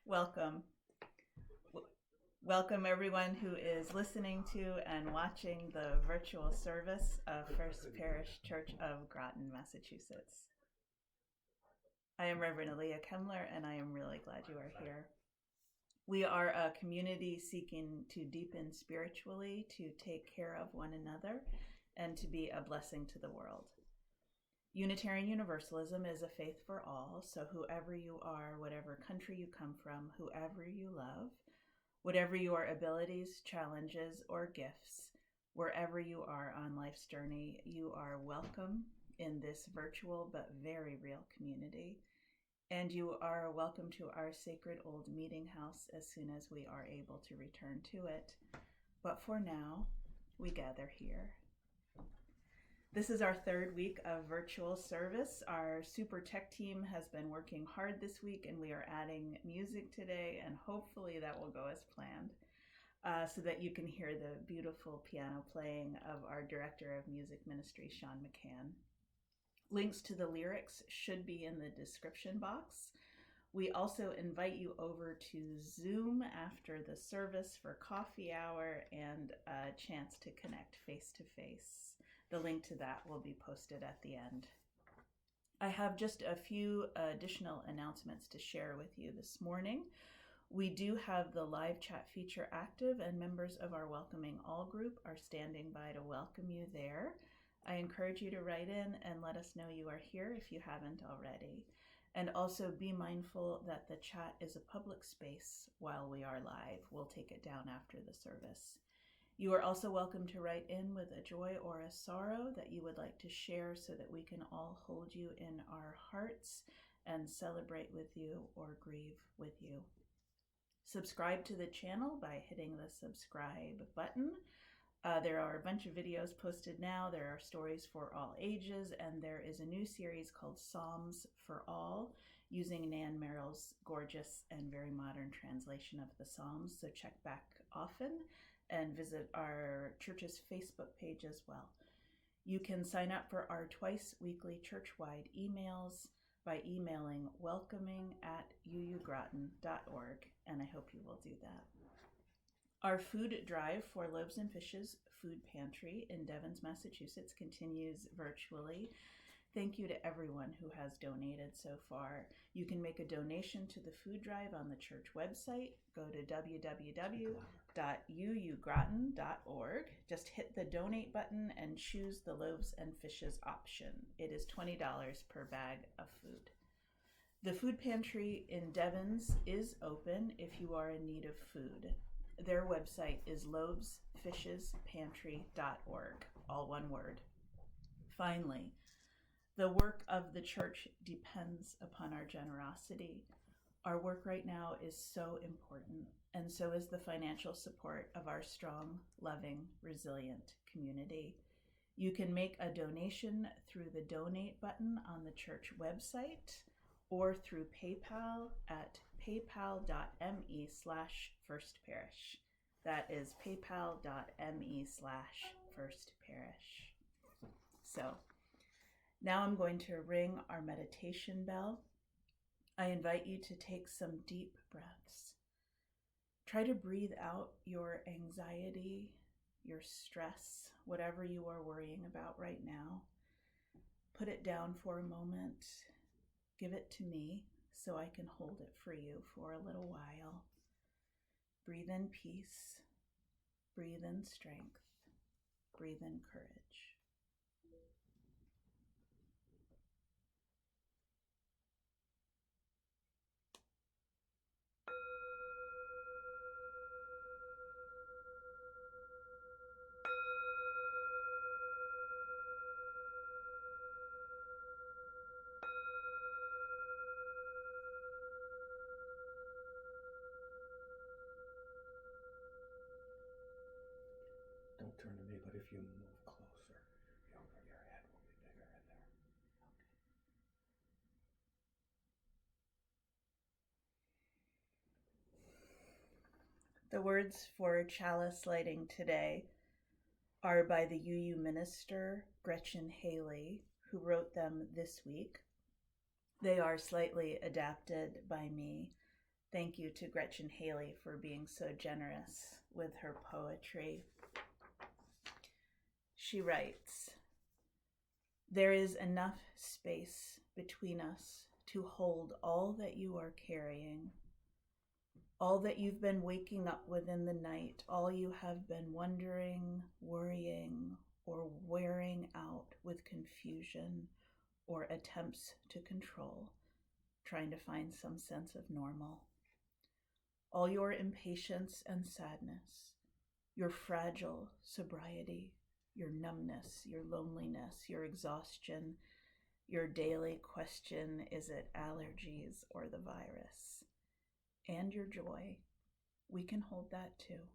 Welcome. Welcome everyone who is listening to and watching the virtual service of First Parish Church of Groton, Massachusetts. I am Reverend Aaliyah Kemmler, and I am really glad you are here. We are a community seeking to deepen spiritually, to take care of one another, and to be a blessing to the world. Unitarian Universalism is a faith for all, so whoever you are, whatever country you come from, whoever you love, whatever your abilities, challenges, or gifts, wherever you are on life's journey, you are welcome in this virtual but very real community. And you are welcome to our sacred old meeting house as soon as we are able to return to it. But for now, we gather here. This is our third week of virtual service. Our super tech team has been working hard this week, and we are adding music today, and hopefully that will go as planned, so that you can hear the beautiful piano playing of our Director of Music Ministry, Sean McCann. Links to the lyrics should be in the description box. We also invite you over to Zoom after the service for coffee hour and a chance to connect face to face. The link to that will be posted at the end. I have just a few additional announcements to share with you this morning. We do have the live chat feature active, and members of our Welcoming All group are standing by to welcome you there. I encourage you to write in and let us know you are here if you haven't already. And also be mindful that the chat is a public space while we are live. We'll take it down after the service. You are also welcome to write in with a joy or a sorrow that you would like to share so that we can all hold you in our hearts and celebrate with you or grieve with you. Subscribe to the channel by hitting the subscribe button. There are a bunch of videos posted now. There are stories for all ages, and there is a new series called Psalms for All, using Nan Merrill's gorgeous and very modern translation of the Psalms. So check back often and visit our church's Facebook page as well. You can sign up for our twice weekly church-wide emails by emailing welcoming@uugroton.org, and I hope you will do that. Our food drive for Loaves and Fishes Food Pantry in Devens, Massachusetts continues virtually. Thank you to everyone who has donated so far. You can make a donation to the food drive on the church website. Go to www.uugroton.org. Just hit the donate button and choose the Loaves and Fishes option. It is $20 per bag of food. The food pantry in Devens is open if you are in need of food. Their website is loavesfishespantry.org, all one word. Finally, the work of the church depends upon our generosity. Our work right now is so important, and so is the financial support of our strong, loving, resilient community. You can make a donation through the donate button on the church website or through PayPal at paypal.me/firstparish. That is paypal.me/firstparish. So now I'm going to ring our meditation bell. I invite you to take some deep breaths. Try to breathe out your anxiety, your stress, whatever you are worrying about right now. Put it down for a moment. Give it to me so I can hold it for you for a little while. Breathe in peace. Breathe in strength. Breathe in courage. Don't turn to me, but if you move closer, your head will be bigger in there. The words for Chalice lighting today are by the UU minister, Gretchen Haley, who wrote them this week. They are slightly adapted by me Thank you to Gretchen Haley for being so generous with her poetry. She writes, "There is enough space between us to hold all that you are carrying, all that you've been waking up with in the night, all you have been wondering, worrying, or wearing out with confusion or attempts to control, trying to find some sense of normal. All your impatience and sadness, your fragile sobriety, your numbness, your loneliness, your exhaustion, your daily question, is it allergies or the virus? And your joy, we can hold that too.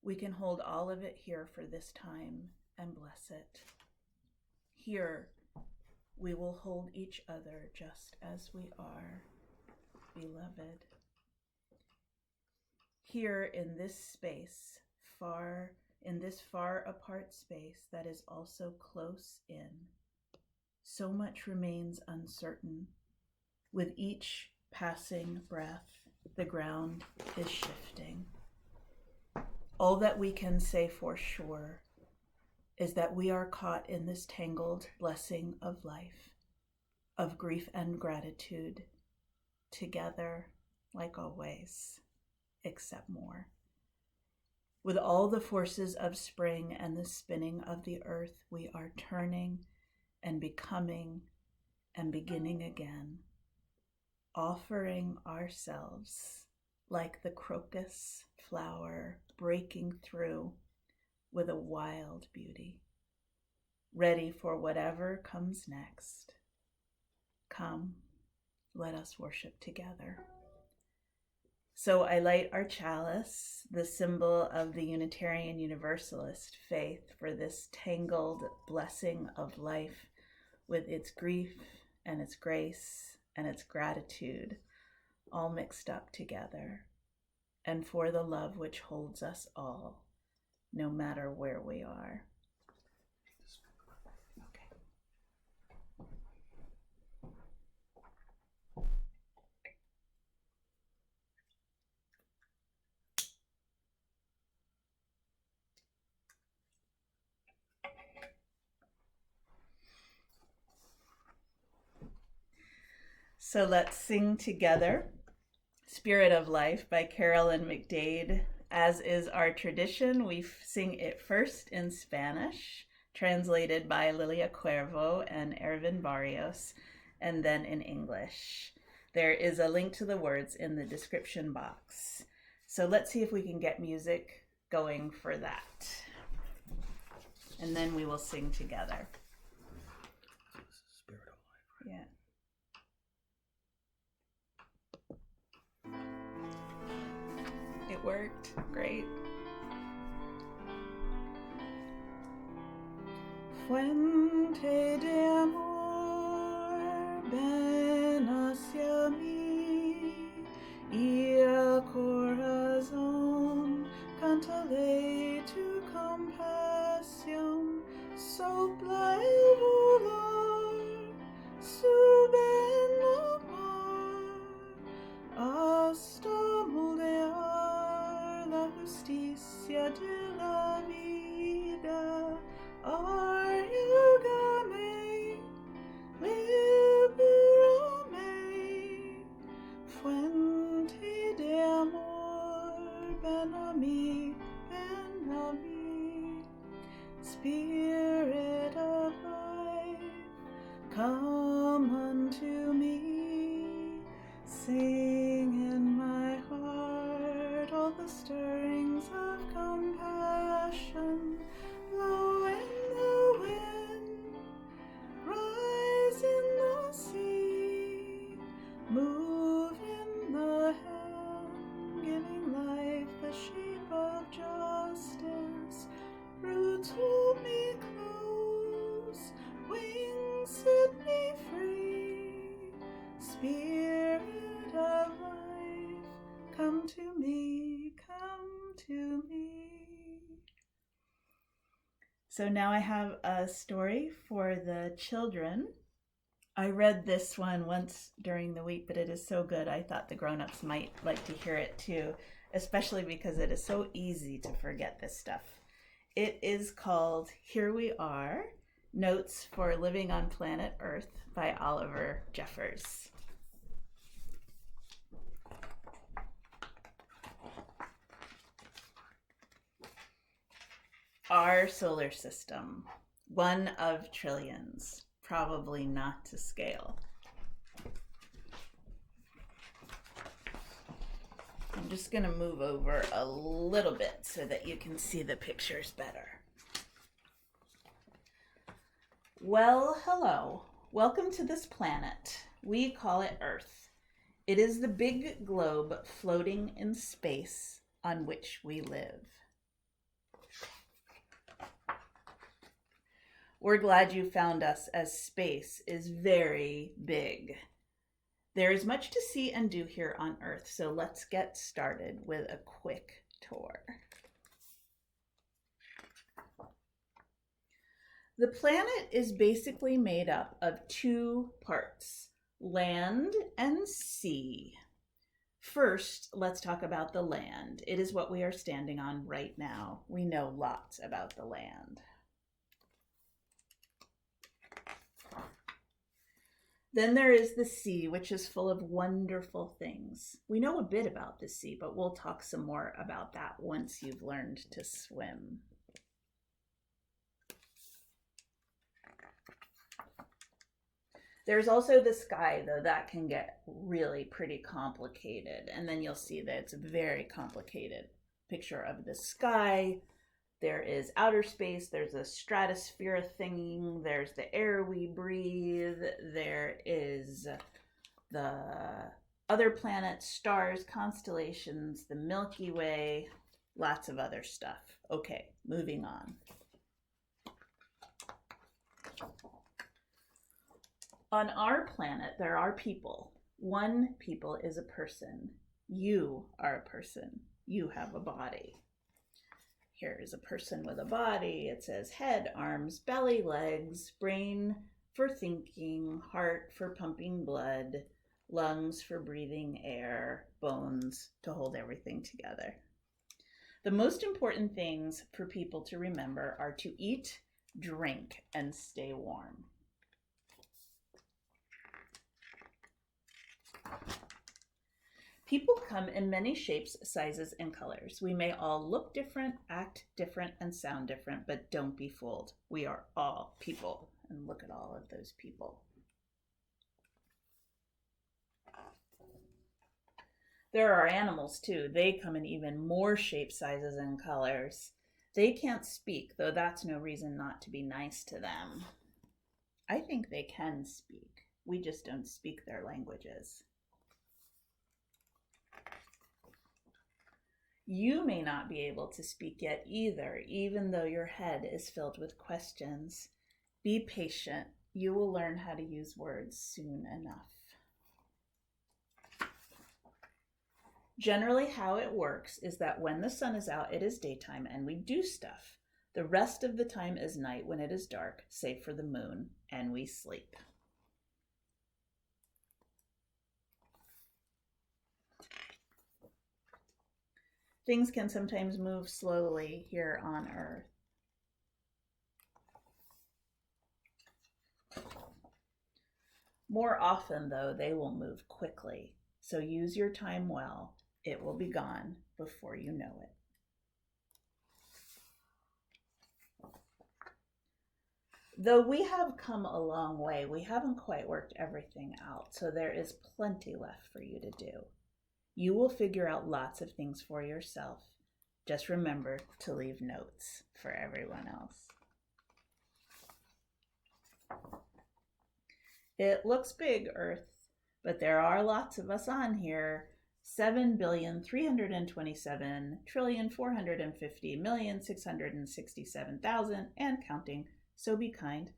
We can hold all of it here for this time and bless it. Here, we will hold each other just as we are, beloved. Here in this space, in this far apart space that is also close in, so much remains uncertain. With each passing breath, the ground is shifting. All that we can say for sure is that we are caught in this tangled blessing of life, of grief and gratitude, together like always, except more. With all the forces of spring and the spinning of the earth, we are turning and becoming and beginning again, offering ourselves like the crocus flower breaking through with a wild beauty, ready for whatever comes next. Come, let us worship together. So I light our chalice, the symbol of the Unitarian Universalist faith, for this tangled blessing of life with its grief and its grace and its gratitude all mixed up together, and for the love which holds us all, no matter where we are. So let's sing together Spirit of Life by Carolyn McDade. As is our tradition, we sing it first in Spanish, translated by Lilia Cuervo and Ervin Barrios, and then in English. There is a link to the words in the description box. So let's see if we can get music going for that. And then we will sing together. Spirit of Life. Right? Yeah. It worked. Great. Fuente de amor, ven hacia mí, y el corazón cántale tu compasión, sopla el volor, sube en amor, hasta moldear la justicia de la vida. Ayúdame, libérame, fuente de amor, ven a mí, ven a mí. Spirit of life, come unto me, sing in my heart all the stirrings of compassion, blow in the wind, rise in the sea, move in the hand, giving life the shape of justice, roots hold me close, wings set me free, Spirit of life, come to me, come to me. So now I have a story for the children. I read this one once during the week, but it is so good. I thought the grown-ups might like to hear it too, especially because it is so easy to forget this stuff. It is called Here We Are, Notes for Living on Planet Earth by Oliver Jeffers. Our solar system, one of trillions, probably not to scale. I'm just going to move over a little bit so that you can see the pictures better. Well, hello. Welcome to this planet. We call it Earth. It is the big globe floating in space on which we live. We're glad you found us, as space is very big. There is much to see and do here on Earth, so let's get started with a quick tour. The planet is basically made up of two parts, land and sea. First, let's talk about the land. It is what we are standing on right now. We know lots about the land. Then there is the sea, which is full of wonderful things. We know a bit about the sea, but we'll talk some more about that once you've learned to swim. There's also the sky, though that can get really pretty complicated. And then you'll see that it's a very complicated picture of the sky. There is outer space, there's a stratosphere thing, there's the air we breathe, there is the other planets, stars, constellations, the Milky Way, lots of other stuff. Okay, moving on. On our planet, there are people. One people is a person. You are a person. You have a body. Here is a person with a body. It says head, arms, belly, legs, brain for thinking, heart for pumping blood, lungs for breathing air, bones to hold everything together. The most important things for people to remember are to eat, drink, and stay warm. People come in many shapes, sizes, and colors. We may all look different, act different, and sound different, but don't be fooled. We are all people. And look at all of those people. There are animals too. They come in even more shapes, sizes, and colors. They can't speak, though that's no reason not to be nice to them. I think they can speak. We just don't speak their languages. You may not be able to speak yet either, even though your head is filled with questions. Be patient. You will learn how to use words soon enough. Generally, how it works is that when the sun is out, it is daytime and we do stuff. The rest of the time is night when it is dark, save for the moon, and we sleep. Things can sometimes move slowly here on Earth. More often, though, they will move quickly. So use your time well. It will be gone before you know it. Though we have come a long way, we haven't quite worked everything out, so there is plenty left for you to do. You will figure out lots of things for yourself. Just remember to leave notes for everyone else. It looks big, Earth, but there are lots of us on here. 7,327,450,667,000 and counting. So be kind.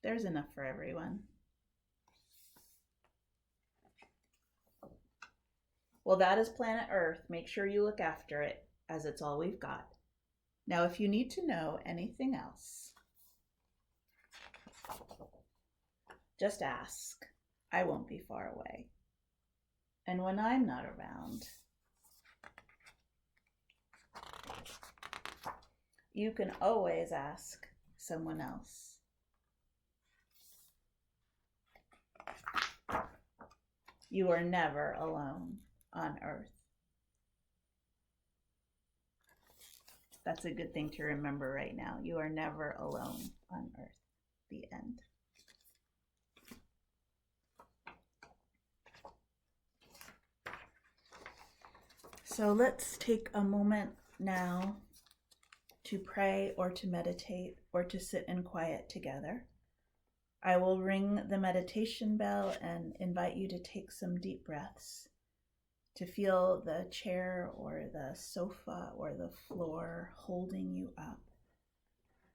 There's enough for everyone. Well, that is planet Earth. Make sure you look after it, as it's all we've got. Now, if you need to know anything else, Just ask. I won't be far away. And when I'm not around, you can always ask someone else. You are never alone on earth. That's a good thing to remember right now. You are never alone on earth. The end. So let's take a moment now to pray or to meditate or to sit in quiet together. I will ring the meditation bell and invite you to take some deep breaths, to feel the chair or the sofa or the floor holding you up,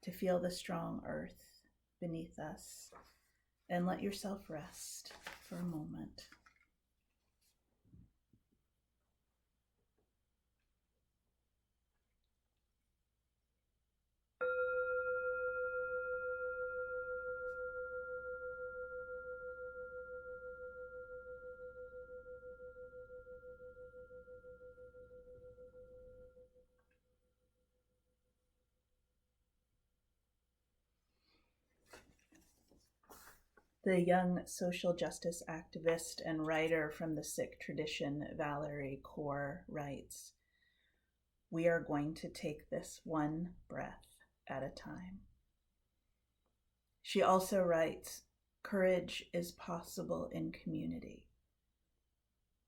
to feel the strong earth beneath us, and let yourself rest for a moment. The young social justice activist and writer from the Sikh tradition, Valerie Kaur, writes, "We are going to take this one breath at a time." She also writes, "Courage is possible in community.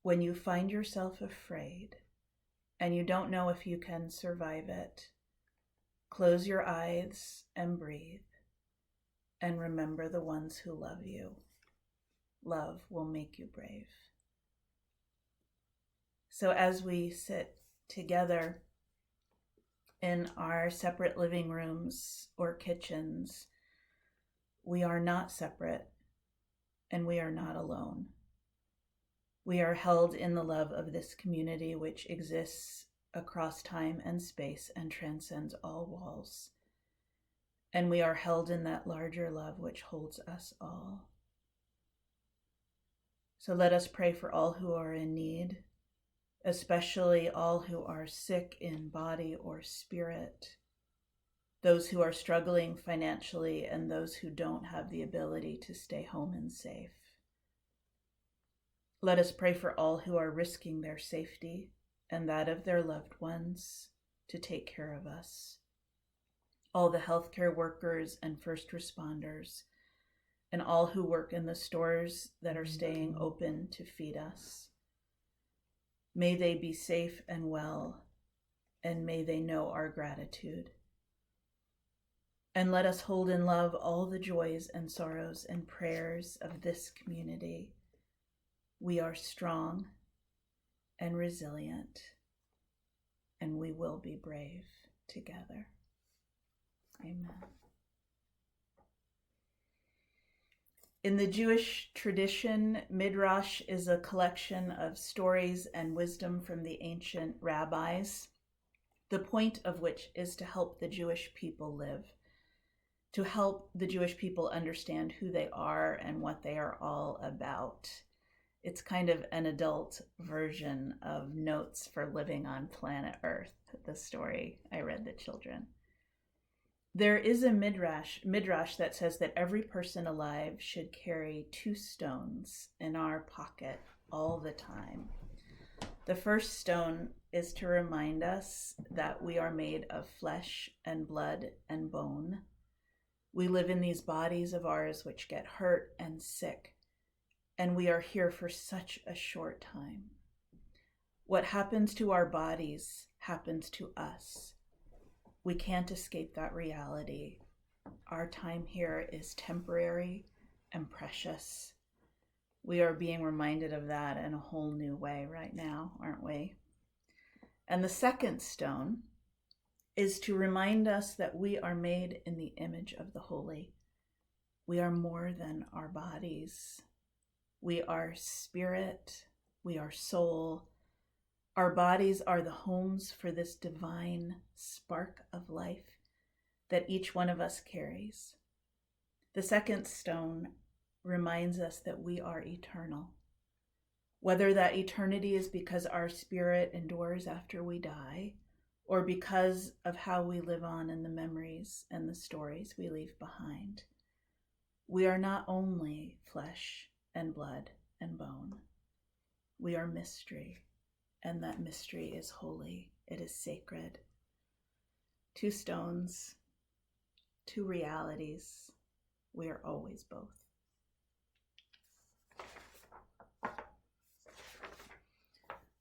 When you find yourself afraid and you don't know if you can survive it, close your eyes and breathe. And remember the ones who love you. Love will make you brave." So as we sit together in our separate living rooms or kitchens, we are not separate and we are not alone. We are held in the love of this community which exists across time and space and transcends all walls. And we are held in that larger love which holds us all. So let us pray for all who are in need, especially all who are sick in body or spirit, those who are struggling financially, and those who don't have the ability to stay home and safe. Let us pray for all who are risking their safety and that of their loved ones to take care of us. All the healthcare workers and first responders, and all who work in the stores that are staying open to feed us. May they be safe and well, and may they know our gratitude. And let us hold in love all the joys and sorrows and prayers of this community. We are strong and resilient, and we will be brave together. Amen. In the Jewish tradition, Midrash is a collection of stories and wisdom from the ancient rabbis, the point of which is to help the Jewish people live, to help the Jewish people understand who they are and what they are all about. It's kind of an adult version of Notes for Living on Planet Earth, the story I read the children. There is a midrash that says that every person alive should carry 2 stones in our pocket all the time. The first stone is to remind us that we are made of flesh and blood and bone. We live in these bodies of ours which get hurt and sick, and we are here for such a short time. What happens to our bodies happens to us. We can't escape that reality. Our time here is temporary and precious. We are being reminded of that in a whole new way right now, aren't we? And the second stone is to remind us that we are made in the image of the holy. We are more than our bodies. We are spirit. We are soul. Our bodies are the homes for this divine spark of life that each one of us carries. The second stone reminds us that we are eternal. Whether that eternity is because our spirit endures after we die, or because of how we live on in the memories and the stories we leave behind. We are not only flesh and blood and bone. We are mystery, and that mystery is holy. It is sacred. 2 stones, 2 realities. We are always both.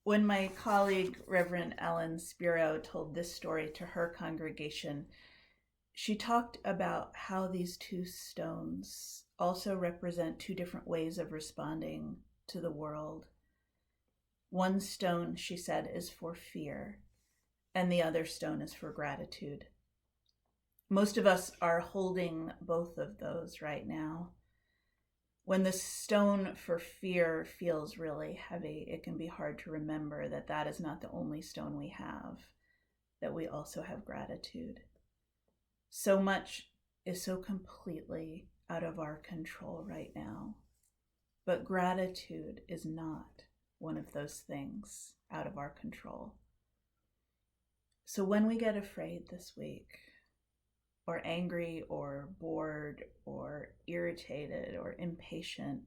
When my colleague, Reverend Ellen Spiro, told this story to her congregation, she talked about how these 2 stones also represent 2 different ways of responding to the world. One stone, she said, is for fear, and the other stone is for gratitude. Most of us are holding both of those right now. When the stone for fear feels really heavy, it can be hard to remember that that is not the only stone we have, that we also have gratitude. So much is so completely out of our control right now, but gratitude is not one of those things out of our control. So when we get afraid this week, or angry, or bored, or irritated, or impatient,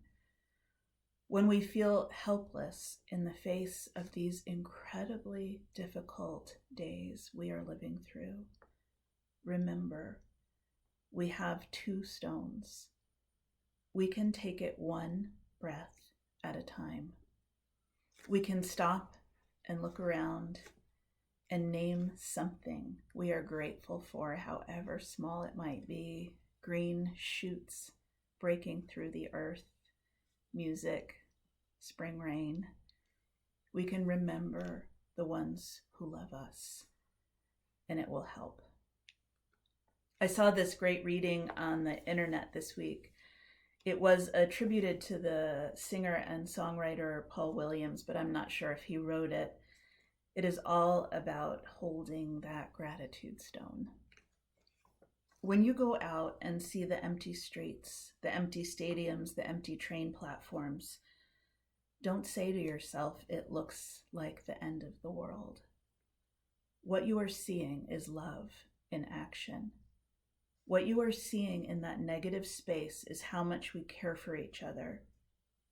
when we feel helpless in the face of these incredibly difficult days we are living through, remember, we have 2 stones. We can take it 1 breath at a time. We can stop and look around and name something we are grateful for, however small it might be. Green shoots breaking through the earth, music, spring rain. We can remember the ones who love us, and it will help. I saw this great reading on the internet this week. It was attributed to the singer and songwriter Paul Williams, but I'm not sure if he wrote it. It is all about holding that gratitude stone. When you go out and see the empty streets, the empty stadiums, the empty train platforms, don't say to yourself, it looks like the end of the world. What you are seeing is love in action. What you are seeing in that negative space is how much we care for each other,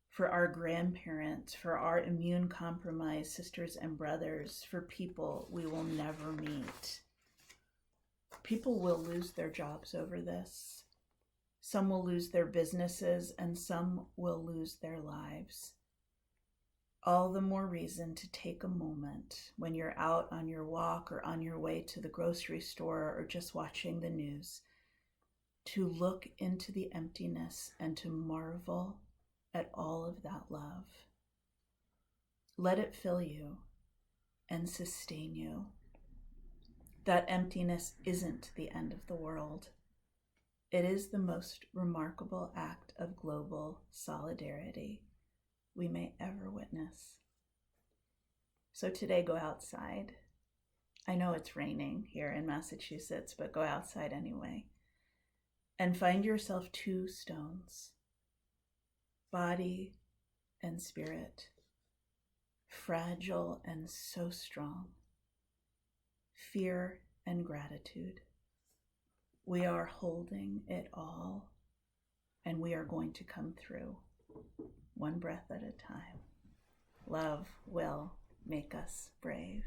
for our grandparents, for our immune-compromised sisters and brothers, for people we will never meet. People will lose their jobs over this. Some will lose their businesses, and some will lose their lives. All the more reason to take a moment when you're out on your walk or on your way to the grocery store or just watching the news to look into the emptiness and to marvel at all of that love. Let it fill you and sustain you. That emptiness isn't the end of the world. It is the most remarkable act of global solidarity we may ever witness. So today, go outside. I know it's raining here in Massachusetts, but go outside anyway. And find yourself 2 stones, body and spirit, fragile and so strong, fear and gratitude. We are holding it all, and we are going to come through, 1 breath at a time. Love will make us brave.